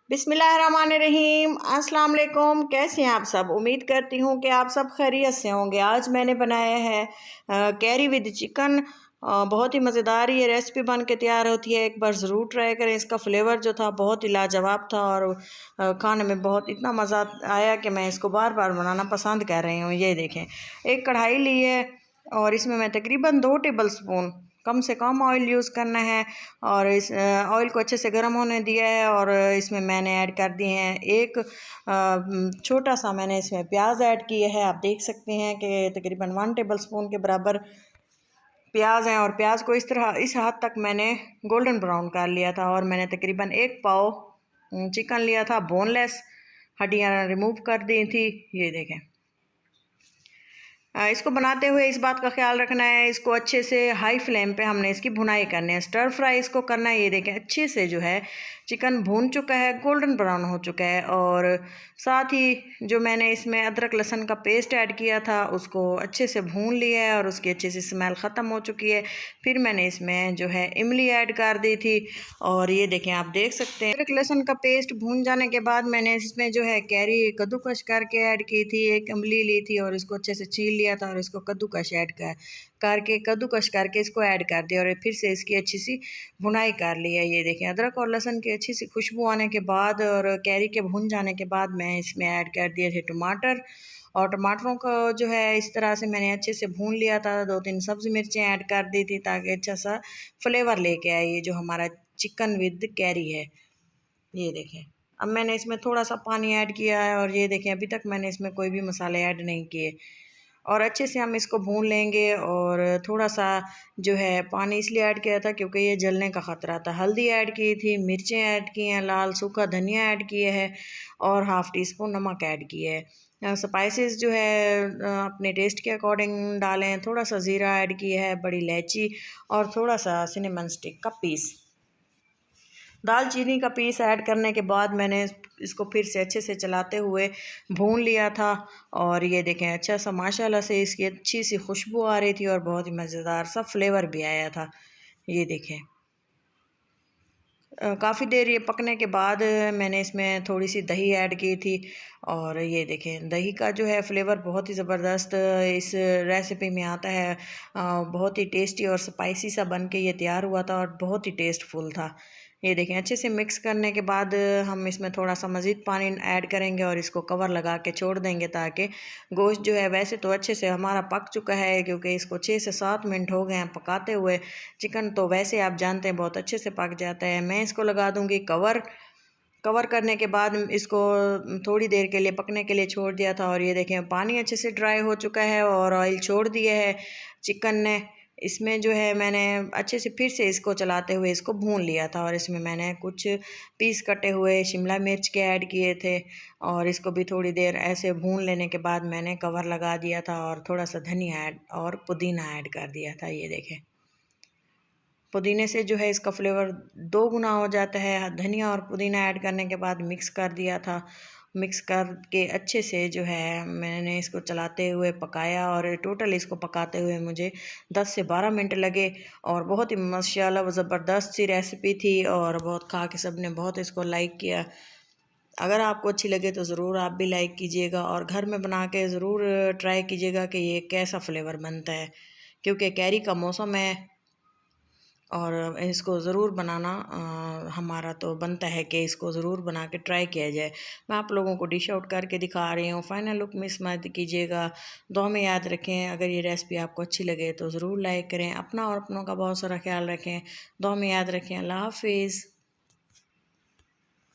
बिस्मिल्लाहिर्रहमानिर्रहीम। अस्सलाम वालेकुम। कैसे हैं आप सब? उम्मीद करती हूँ कि आप सब खैरियत से होंगे। आज मैंने बनाया है कैरी विद चिकन। बहुत ही मज़ेदार ये रेसिपी बन के तैयार होती है। एक बार ज़रूर ट्राई करें। इसका फ्लेवर जो था बहुत ही लाजवाब था और खाने में बहुत इतना मज़ा आया कि मैं इसको बार बार बनाना पसंद कर रही हूँ। ये देखें, एक कढ़ाई ली है और इसमें मैं तकरीबन 2 टेबल स्पून कम से कम ऑयल यूज़ करना है और इस ऑयल को अच्छे से गर्म होने दिया है और इसमें मैंने ऐड कर दिए हैं एक छोटा सा मैंने इसमें प्याज ऐड किया है। आप देख सकते हैं कि तकरीबन 1 टेबल स्पून के बराबर प्याज हैं और प्याज को इस हद तक मैंने गोल्डन ब्राउन कर लिया था और मैंने तकरीबन 1 पाव चिकन लिया था, बोनलेस, हड्डियाँ रिमूव कर दी थी। ये देखें, इसको बनाते हुए इस बात का ख्याल रखना है, इसको अच्छे से हाई फ्लेम पे हमने इसकी भुनाई करनी है, स्टर फ्राई इसको करना है। ये देखें, अच्छे से जो है चिकन भून चुका है, गोल्डन ब्राउन हो चुका है और साथ ही जो मैंने इसमें अदरक लहसुन का पेस्ट ऐड किया था उसको अच्छे से भून लिया है और उसकी अच्छे से स्मेल ख़त्म हो चुकी है। फिर मैंने इसमें जो है इमली ऐड कर दी थी और ये देखें, आप देख सकते हैं अदरक लहसुन का पेस्ट भून जाने के बाद मैंने इसमें जो है कैरी कद्दूकस करके ऐड की थी, एक इमली ली थी और इसको अच्छे से छील लिया था और इसको कद्दूकस कद्दूकस करके इसको ऐड कर दिया और फिर से इसकी अच्छी सी भुनाई कर ली है। ये देखें, अदरक और लहसुन की अच्छी सी खुशबू आने के बाद और कैरी के भुन जाने के बाद मैं इसमें ऐड कर दिए थे टमाटर और टमाटरों को जो है इस तरह से मैंने अच्छे से भून लिया था। 2-3 सब्ज़ी मिर्चें ऐड कर दी थी ताकि अच्छा सा फ्लेवर लेके आए ये जो हमारा चिकन विद कैरी है। ये देखें, अब मैंने इसमें थोड़ा सा पानी ऐड किया है और ये देखें, अभी तक मैंने इसमें कोई भी मसाले ऐड नहीं किए और अच्छे से हम इसको भून लेंगे। और थोड़ा सा जो है पानी इसलिए ऐड किया था क्योंकि ये जलने का ख़तरा था। हल्दी ऐड की थी, मिर्चें ऐड की हैं, लाल सूखा धनिया ऐड किए है और हाफ़ टी स्पून नमक ऐड किया है। स्पाइसेस जो है अपने टेस्ट के अकॉर्डिंग डालें। थोड़ा सा ज़ीरा ऐड किया है, बड़ी इलायची और थोड़ा सा सिनेमन स्टिक का पीस, दालचीनी का पीस ऐड करने के बाद मैंने इसको फिर से अच्छे से चलाते हुए भून लिया था और ये देखें, अच्छा सा माशाल्लाह से इसकी अच्छी सी खुशबू आ रही थी और बहुत ही मज़ेदार सा फ्लेवर भी आया था। ये देखें, काफ़ी देर ये पकने के बाद मैंने इसमें थोड़ी सी दही ऐड की थी और ये देखें, दही का जो है फ्लेवर बहुत ही ज़बरदस्त इस रेसिपी में आता है। बहुत ही टेस्टी और स्पाइसी सा बन के ये तैयार हुआ था और बहुत ही टेस्टफुल था। ये देखें, अच्छे से मिक्स करने के बाद हम इसमें थोड़ा सा मज़ीद पानी ऐड करेंगे और इसको कवर लगा के छोड़ देंगे ताकि गोश्त जो है, वैसे तो अच्छे से हमारा पक चुका है क्योंकि इसको 6 से 7 मिनट हो गए हैं पकाते हुए। चिकन तो वैसे आप जानते हैं बहुत अच्छे से पक जाता है। मैं इसको लगा दूँगी कवर करने के बाद इसको थोड़ी देर के लिए पकने के लिए छोड़ दिया था और ये देखें, पानी अच्छे से ड्राई हो चुका है और ऑयल छोड़ दिया है चिकन ने। इसमें जो है मैंने अच्छे से फिर से इसको चलाते हुए इसको भून लिया था और इसमें मैंने कुछ पीस कटे हुए शिमला मिर्च के ऐड किए थे और इसको भी थोड़ी देर ऐसे भून लेने के बाद मैंने कवर लगा दिया था और थोड़ा सा धनिया ऐड और पुदीना ऐड कर दिया था। ये देखें, पुदीने से जो है इसका फ्लेवर 2 गुना हो जाता है। धनिया और पुदीना ऐड करने के बाद मिक्स कर दिया था। मिक्स करके अच्छे से जो है मैंने इसको चलाते हुए पकाया और टोटल इसको पकाते हुए मुझे 10 से 12 मिनट लगे और बहुत ही माशाल्लाह ज़बरदस्त सी रेसिपी थी और बहुत खा के सब ने बहुत इसको लाइक किया। अगर आपको अच्छी लगे तो ज़रूर आप भी लाइक कीजिएगा और घर में बना के ज़रूर ट्राई कीजिएगा कि ये कैसा फ्लेवर बनता है, क्योंकि कैरी का मौसम है और इसको ज़रूर बनाना हमारा तो बनता है कि इसको ज़रूर बना के ट्राई किया जाए। मैं आप लोगों को डिश आउट करके दिखा रही हूँ। फ़ाइनल लुक मिस मत कीजिएगा। दुआ में याद रखें, अगर ये रेसिपी आपको अच्छी लगे तो ज़रूर लाइक करें। अपना और अपनों का बहुत सारा ख्याल रखें। दुआ में याद रखें। अल्लाह हाफ़िज़।